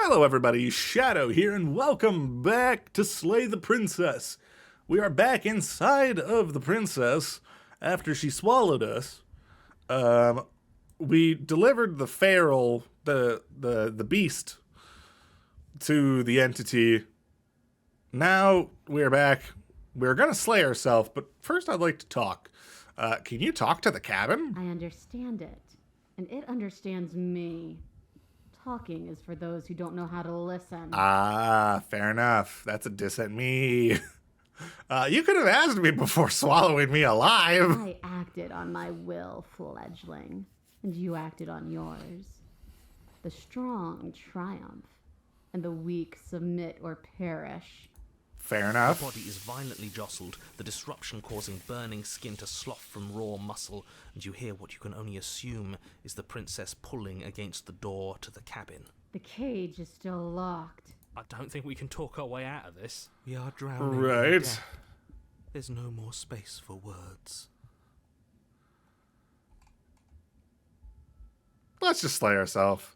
Hello everybody, Shadow here, and welcome back to Slay the Princess. We are back inside of the princess after she swallowed us. We delivered the feral, the beast, to the entity. Now we're back. We're gonna slay ourselves, but first I'd like to talk. Can you talk to the cabin? I understand it, and it understands me. Talking is for those who don't know how to listen. Ah, fair enough. That's a diss at me. You could have asked me before swallowing me alive. I acted on my will, fledgling, and you acted on yours. The strong triumph, and the weak submit or perish. Fair enough. Your body is violently jostled, the disruption causing burning skin to slough from raw muscle, and you hear what you can only assume is the princess pulling against the door to the cabin. The cage is still locked. I don't think we can talk our way out of this. We are drowning. Right. In death. There's no more space for words. Let's just slay ourselves.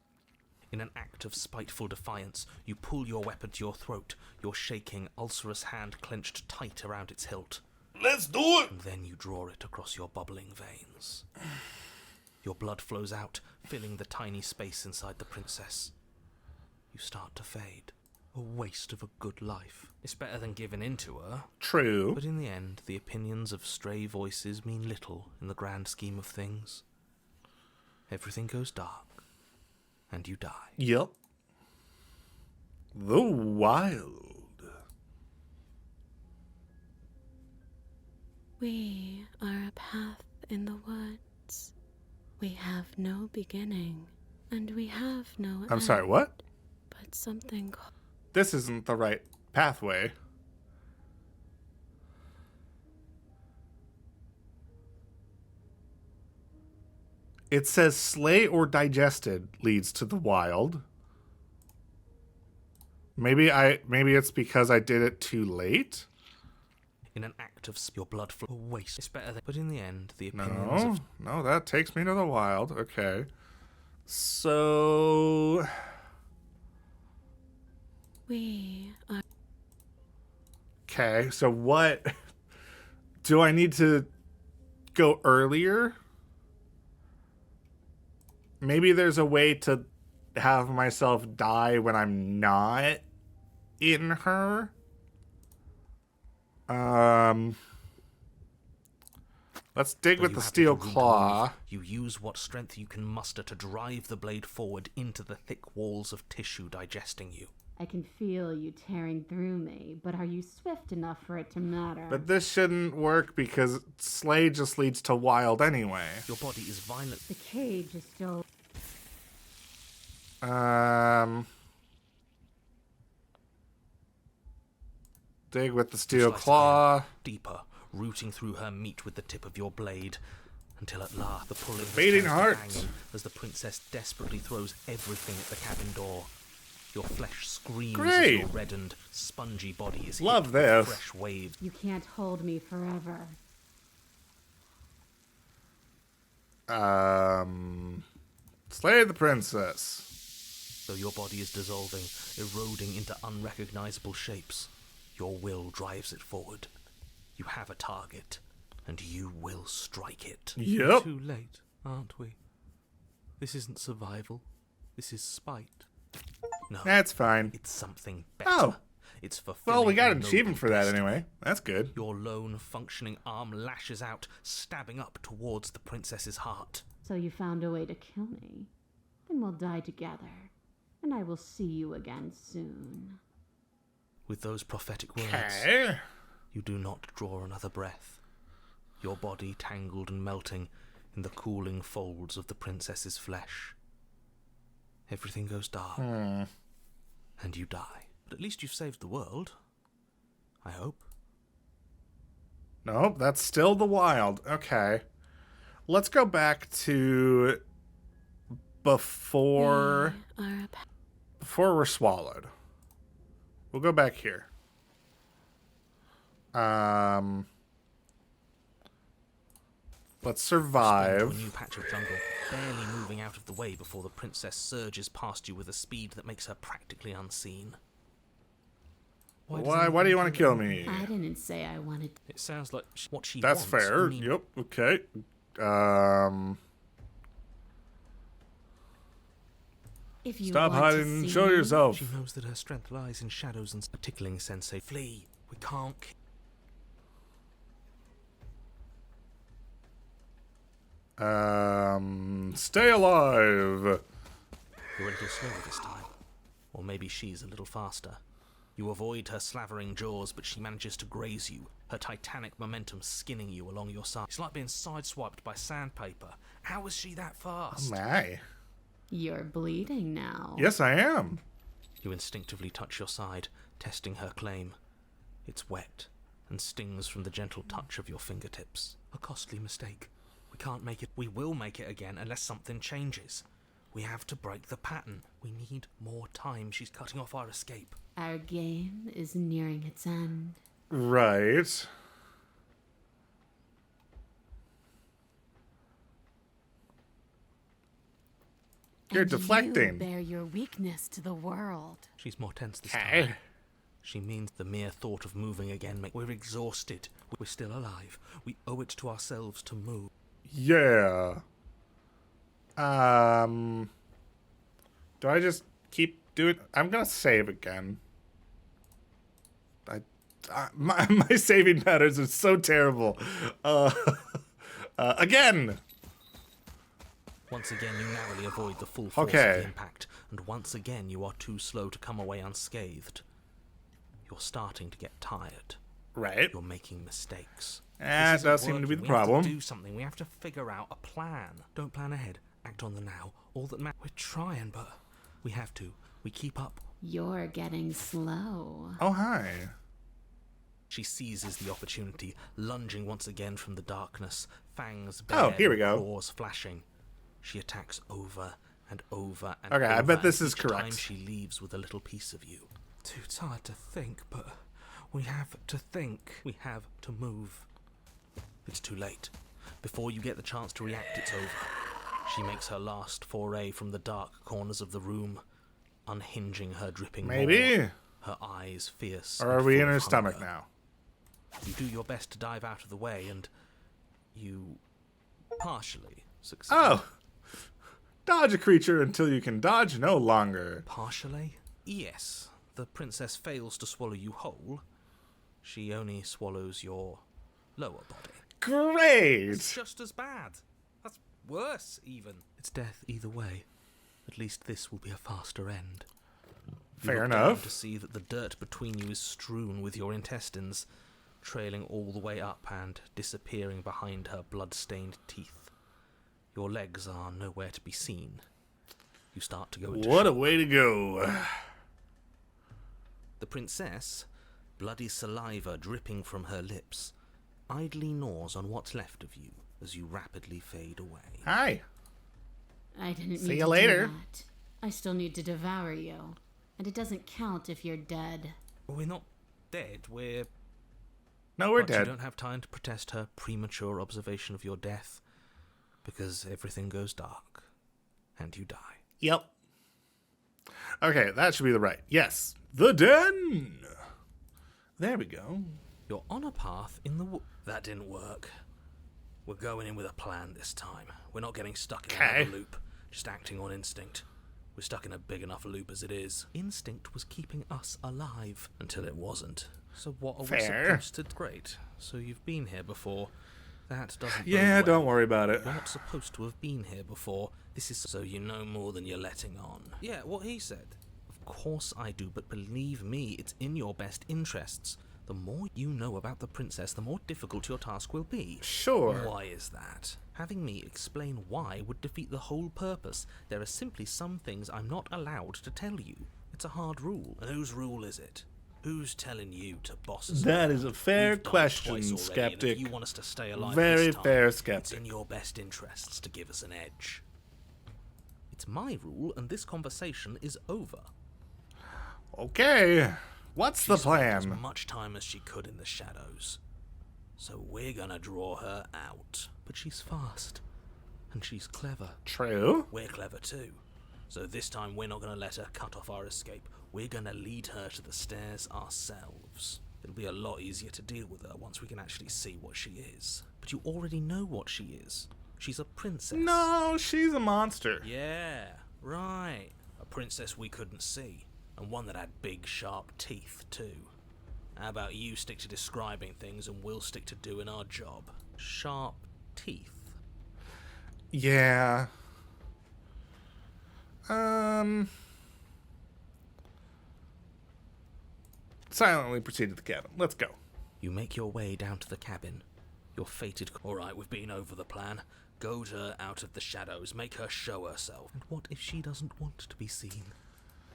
In an act of spiteful defiance, you pull your weapon to your throat, your shaking, ulcerous hand clenched tight around its hilt. Let's do it! And then you draw it across your bubbling veins. Your blood flows out, filling the tiny space inside the princess. You start to fade. A waste of a good life. It's better than giving in to her. True. But in the end, the opinions of stray voices mean little in the grand scheme of things. Everything goes dark. And you die. Yep. The wild. We are a path in the woods. We have no beginning, and we have no end. I'm sorry, what? But something This isn't the right pathway. It says slay or digested leads to the wild. Maybe it's because I did it too late. In an act of your blood flow, a waste. It's better than. But in the end, the opinions of. No, that takes me to the wild. Okay. So. we are. Okay, so what? Do I need to go earlier? Maybe there's a way to have myself die when I'm not in her. Let's dig with the steel claw. You use what strength you can muster to drive the blade forward into the thick walls of tissue digesting you. I can feel you tearing through me, but are you swift enough for it to matter? But this shouldn't work because slay just leads to wild anyway. Your body is violent. The cage is still... Dig with the steel Slice claw. Deeper, rooting through her meat with the tip of your blade, until at last the pulling Beating has heart. turned to banging as the princess desperately throws everything at the cabin door. Your flesh screams Great. as your reddened, spongy body is Love hit this. with fresh waves. You can't hold me forever. Slay the princess. Though your body is dissolving, eroding into unrecognizable shapes, your will drives it forward. You have a target, and you will strike it. Yep. Too late, aren't we? This isn't survival. This is spite. No, That's fine. it's something better. Oh. It's fulfilling Well, we got a an noble achievement for that destiny. anyway. That's good. Your lone, functioning arm lashes out, stabbing up towards the princess's heart. So you found a way to kill me. Then we'll die together, and I will see you again soon. With those prophetic words, Okay. you do not draw another breath. Your body tangled and melting in the cooling folds of the princess's flesh. Everything goes dark, and you die. But at least you've saved the world. I hope. Nope, that's still the wild. Okay. Let's go back to before We are a path. before we're swallowed. We'll go back here. Let's Spin to a survive. new patch of jungle, barely moving out of the way before the princess surges past you with a speed that makes her practically unseen. does Why do anyone you want to kill me? I didn't say I wanted. It sounds like what she That's wants. fair. only- Yep. Okay. If you Stop want hiding to and see show me, yourself. She knows that her strength lies in shadows and a tickling sensei. Flee. We can't. Stay alive. You're a little slower this time. Or maybe she's a little faster. You avoid her slavering jaws, but she manages to graze you, her titanic momentum skinning you along your side. It's like being sideswiped by sandpaper. How is she that fast? My. you're bleeding now. Yes, I am. You instinctively touch your side, testing her claim. It's wet, and stings from the gentle touch of your fingertips. A costly mistake. We can't make it. We will make it again unless something changes. We have to break the pattern. We need more time. She's cutting off our escape. Our game is nearing its end. Right. You're And deflecting. You bear your weakness to the world. She's more tense this Okay. time. She means the mere thought of moving again. We're exhausted. We're still alive. We owe it to ourselves to move. Yeah. Do I just keep doing? I'm gonna save again. My saving patterns are so terrible. Again. Once again, you narrowly avoid the full force of Okay. the impact, and once again, you are too slow to come away unscathed. You're starting to get tired. Right. You're making mistakes. That This isn't does seem to be working. the We have problem. to do something. We have to figure out a plan. Don't plan ahead. Act on the now. All that matters. We're trying, but we have to. We keep up. You're getting slow. Oh, hi. She seizes the opportunity, lunging once again from the darkness, fangs Oh, bared, here we go. claws flashing. She attacks over and over and Okay, over. I bet this and is each correct. time she leaves with a little piece of you. Too tired to think, but we have to think. We have to move. It's too late. Before you get the chance to react, it's over. She makes her last foray from the dark corners of the room, unhinging her dripping Maybe. maw, her eyes fierce. Or are and we full in her of stomach hunger. now? You do your best to dive out of the way, and you partially succeed. Oh. Dodge a creature until you can dodge no longer. Partially? Yes. The princess fails to swallow you whole. She only swallows your lower body. Great. It's just as bad. That's worse, even. It's death either way. At least this will be a faster end. You Fair look down enough. to see that the dirt between you is strewn with your intestines, trailing all the way up and disappearing behind her blood-stained teeth. Your legs are nowhere to be seen. You start to go into What a shock. way to go. The princess, bloody saliva dripping from her lips, idly gnaws on what's left of you as you rapidly fade away. Hi. I didn't See mean you to later. do that. I still need to devour you. And it doesn't count if you're dead. We're not dead, we're... No, we're But you dead. don't have time to protest her premature observation of your death, because everything goes dark, and you die. Yep. Okay, that should be the right. Yes. The den. There we go. You're on a path in the That didn't work. We're going in with a plan this time. We're not getting stuck in Okay. another loop, just acting on instinct. We're stuck in a big enough loop as it is. Instinct was keeping us alive until it wasn't. So what are we Fair. supposed to... Great. So you've been here before. That doesn't bode Yeah, well. don't worry about it. You're not supposed to have been here before. This is so you know more than you're letting on. Yeah, what he said. Of course I do, but believe me, it's in your best interests. The more you know about the princess, the more difficult your task will be. Sure. Why is that? Having me explain why would defeat the whole purpose. There are simply some things I'm not allowed to tell you. It's a hard rule. And whose rule is it? Who's telling you to boss us That around? is a fair We've done it question, twice already, and skeptic. if you want us to stay alive Very this time, fair, it's skeptic. in your best interests to give us an edge. It's my rule, and this conversation is over. Okay. What's She the spent as plan? much time as she could in the shadows. So we're gonna draw her out. But she's fast, and she's clever. True. We're clever too. So this time we're not going to let her cut off our escape. We're going to lead her to the stairs ourselves. It'll be a lot easier to deal with her once we can actually see what she is. But you already know what she is. She's a princess. No, she's a monster. Yeah, right. A princess we couldn't see. And one that had big, sharp teeth, too. How about you stick to describing things and we'll stick to doing our job? Sharp teeth. Yeah. Silently proceed to the cabin. Let's go. You make your way down to the cabin. Your fated... Alright, we've been over the plan. Goad her out of the shadows. Make her show herself. And what if she doesn't want to be seen?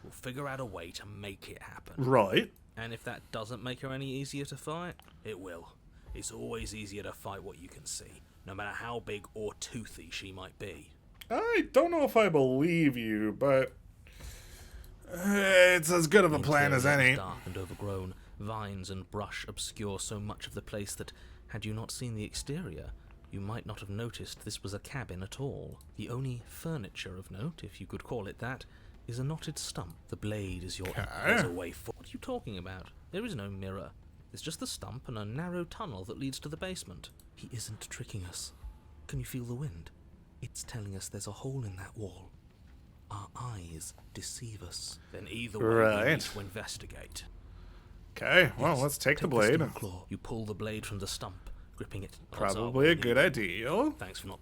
We'll figure out a way to make it happen. Right. And if that doesn't make her any easier to fight, it will. It's always easier to fight what you can see, no matter how big or toothy she might be. I don't know if I believe you, but it's as good of a plan as any. Dark and overgrown, vines and brush obscure so much of the place that, had you not seen the exterior, you might not have noticed this was a cabin at all. The only furniture of note, if you could call it that, is a knotted stump. The blade is your there's a way forward. What are you talking about? There is no mirror. There's just the stump and a narrow tunnel that leads to the basement. He isn't tricking us. Can you feel the wind? It's telling us there's a hole in that wall. Our eyes deceive us. Then either way, we need to investigate. Okay, well, let's take the blade. stump claw. You pull the blade from the stump, gripping it. Probably a good idea. Thanks for not.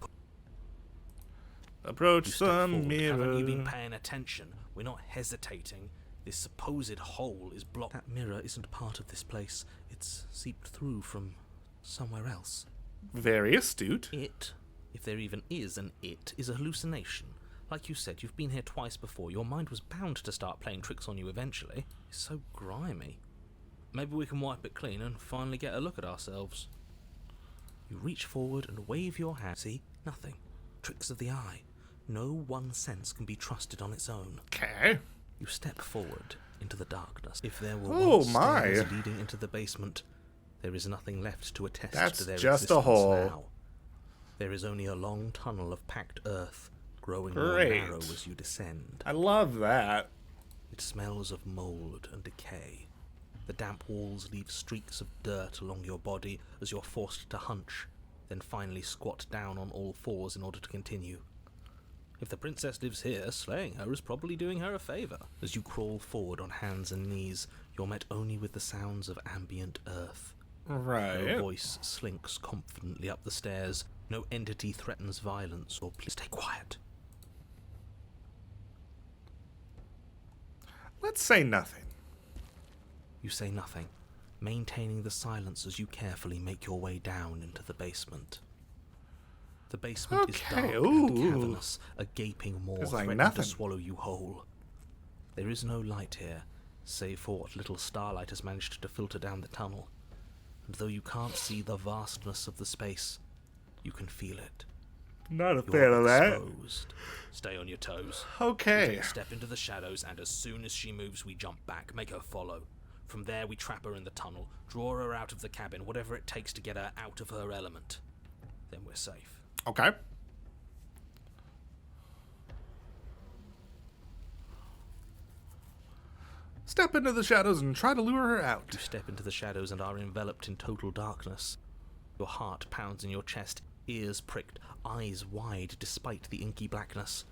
Approach You step the forward. Haven't you been mirror. paying attention? We're not hesitating. This supposed hole is blocked. That mirror isn't part of this place. It's seeped through from somewhere else. Very astute. It, if there even is an it, is a hallucination. Like you said, you've been here twice before. Your mind was bound to start playing tricks on you eventually. It's so grimy. Maybe we can wipe it clean and finally get a look at ourselves. You reach forward and wave your hand. See? Nothing. Tricks of the eye. No one sense can be trusted on its own. Okay. You step forward into the darkness. If there were Oh, once my. stairs leading into the basement, there is nothing left to attest That's to their just a existence hole. now. There is only a long tunnel of packed earth, growing more Great. narrow as you descend. I love that. It smells of mold and decay. The damp walls leave streaks of dirt along your body as you're forced to hunch, then finally squat down on all fours in order to continue. If the princess lives here, slaying her is probably doing her a favour. As you crawl forward on hands and knees, you're met only with the sounds of ambient earth. Right. No voice slinks confidently up the stairs. No entity threatens violence or please stay quiet. Let's say nothing. You say nothing, maintaining the silence as you carefully make your way down into the basement. The basement is dark Okay, and ooh. cavernous, a gaping maw It's like threatening nothing. to swallow you whole. There is no light here, save for what little starlight has managed to filter down the tunnel. And though you can't see the vastness of the space, you can feel it. Not a fan You're of that. exposed. Stay on your toes. Okay. We take a step into the shadows, and as soon as she moves, we jump back, make her follow. From there, we trap her in the tunnel, draw her out of the cabin, whatever it takes to get her out of her element. Then we're safe. Okay. Step into the shadows and try to lure her out. You step into the shadows and are enveloped in total darkness. Your heart pounds in your chest, ears pricked, eyes wide despite the inky blackness,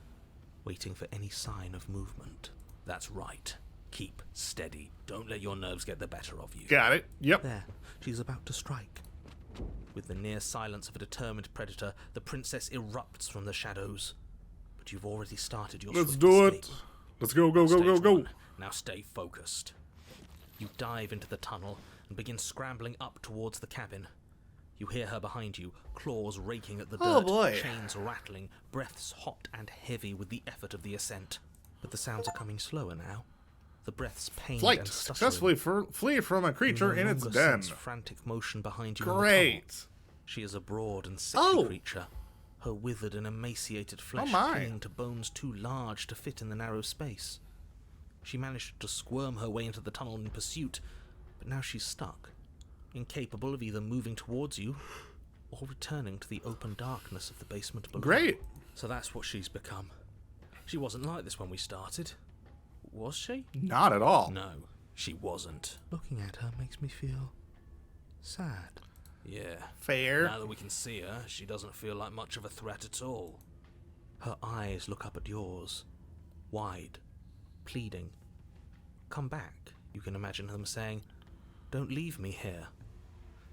waiting for any sign of movement. That's right. Keep steady. Don't let your nerves get the better of you. Got it. Yep. There, she's about to strike. With the near silence of a determined predator, the princess erupts from the shadows. But you've already started your Let's swift do escape. it. Let's go, go, go, go, Stage go. one. Now stay focused. You dive into the tunnel and begin scrambling up towards the cabin. You hear her behind you, claws raking at the dirt, Oh, boy. chains rattling, breaths hot and heavy with the effort of the ascent. But the sounds are coming slower now. The breaths pained Flight. and stuttering. Successfully flee from a You creature no in its longer den. sense frantic motion behind you in the tunnel. Great. She is a broad and sickly Oh. creature. Her withered and emaciated flesh my. clinging to bones too large to fit in the narrow space. She managed to squirm her way into the tunnel in pursuit, but now she's stuck, incapable of either moving towards you or returning to the open darkness of the basement below. Great. So that's what she's become. She wasn't like this when we started. Was she? Not at all. No, she wasn't. Looking at her makes me feel sad. Yeah. Fair. Now that we can see her, she doesn't feel like much of a threat at all. Her eyes look up at yours, wide, pleading. Come back. You can imagine them saying, "Don't leave me here."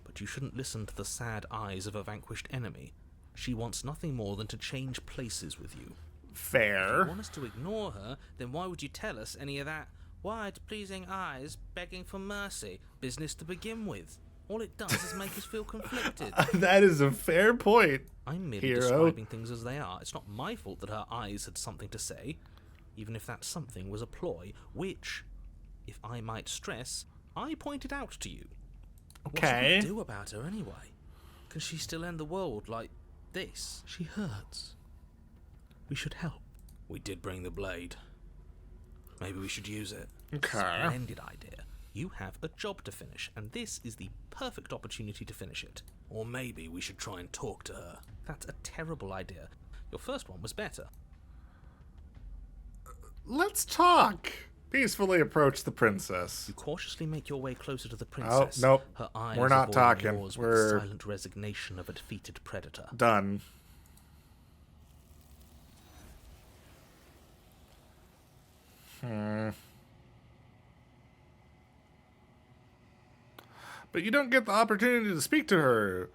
But you shouldn't listen to the sad eyes of a vanquished enemy. She wants nothing more than to change places with you. If Fair. you want us to ignore her, then why would you tell us any of that wide, pleasing eyes begging for mercy business to begin with? All it does is make us feel conflicted. That is a fair point. I'm merely Hero. describing things as they are. It's not my fault that her eyes had something to say, even if that something was a ploy, which, if I might stress, I pointed out to you. Okay. What should we do about her anyway? Can she still end the world like this? She hurts. We should help. We did bring the blade. Maybe we should use it. Okay. Splendid idea. You have a job to finish, and this is the perfect opportunity to finish it. Or maybe we should try and talk to her. That's a terrible idea. Your first one was better. Let's talk. Peacefully approach the princess. You cautiously make your way closer to the princess. nope. Her eyes We're not avoiding talking. yours with We're- the silent resignation of a defeated predator. Done. But you don't get the opportunity to speak to her.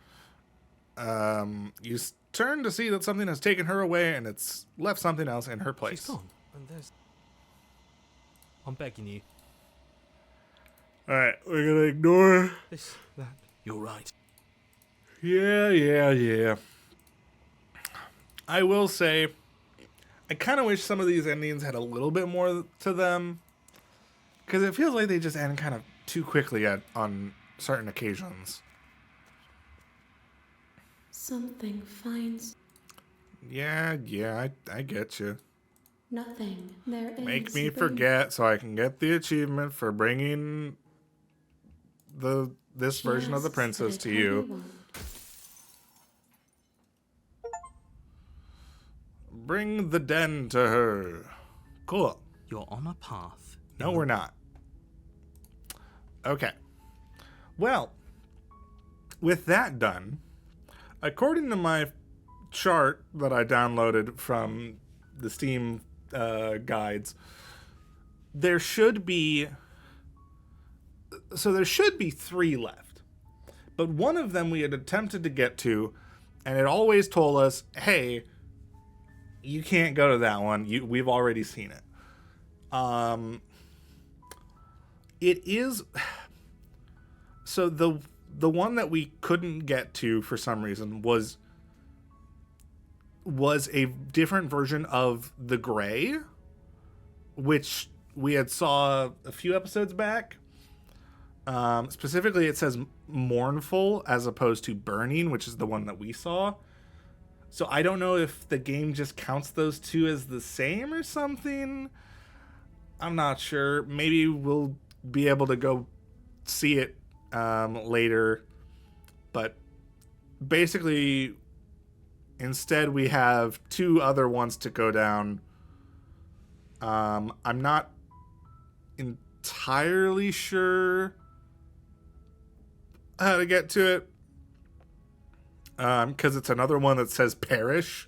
You turn to see that something has taken her away and it's left something else in her place. She's gone. And there's... I'm begging you. Alright, we're gonna ignore. This, that. You're right. Yeah. I will say, I kind of wish some of these endings had a little bit more to them. Because it feels like they just end kind of too quickly on certain occasions. Something finds Yeah, I get you. nothing. There is. Make me but forget so I can get the achievement for bringing this version of the just princess that to I you. totally won't. Bring the den to her. Cool. You're on a path. No, we're not. Okay. Well, with that done, according to my chart that I downloaded from the Steam guides, there should be 3 left. But one of them we had attempted to get to, and it always told us, hey, you can't go to that one. We've already seen it. It is... So the one that we couldn't get to for some reason was a different version of the Gray, which we had saw a few episodes back. Specifically, it says mournful as opposed to burning, which is the one that we saw. So I don't know if the game just counts those two as the same or something. I'm not sure. Maybe we'll be able to go see it later. But basically, instead we have 2 other ones to go down. I'm not entirely sure how to get to it. Because it's another one that says parish.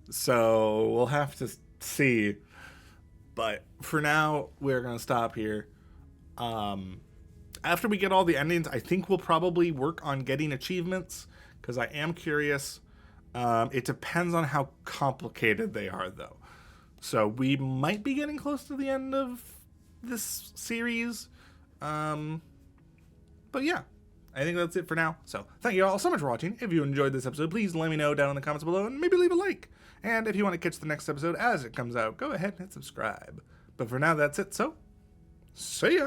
So we'll have to see. But for now, we're going to stop here. After we get all the endings, I think we'll probably work on getting achievements. Because I am curious. It depends on how complicated they are, though. So we might be getting close to the end of this series. But yeah. I think that's it for now. So thank you all so much for watching. If you enjoyed this episode, please let me know down in the comments below and maybe leave a like. And if you want to catch the next episode as it comes out, go ahead and hit subscribe. But for now, that's it. So see ya.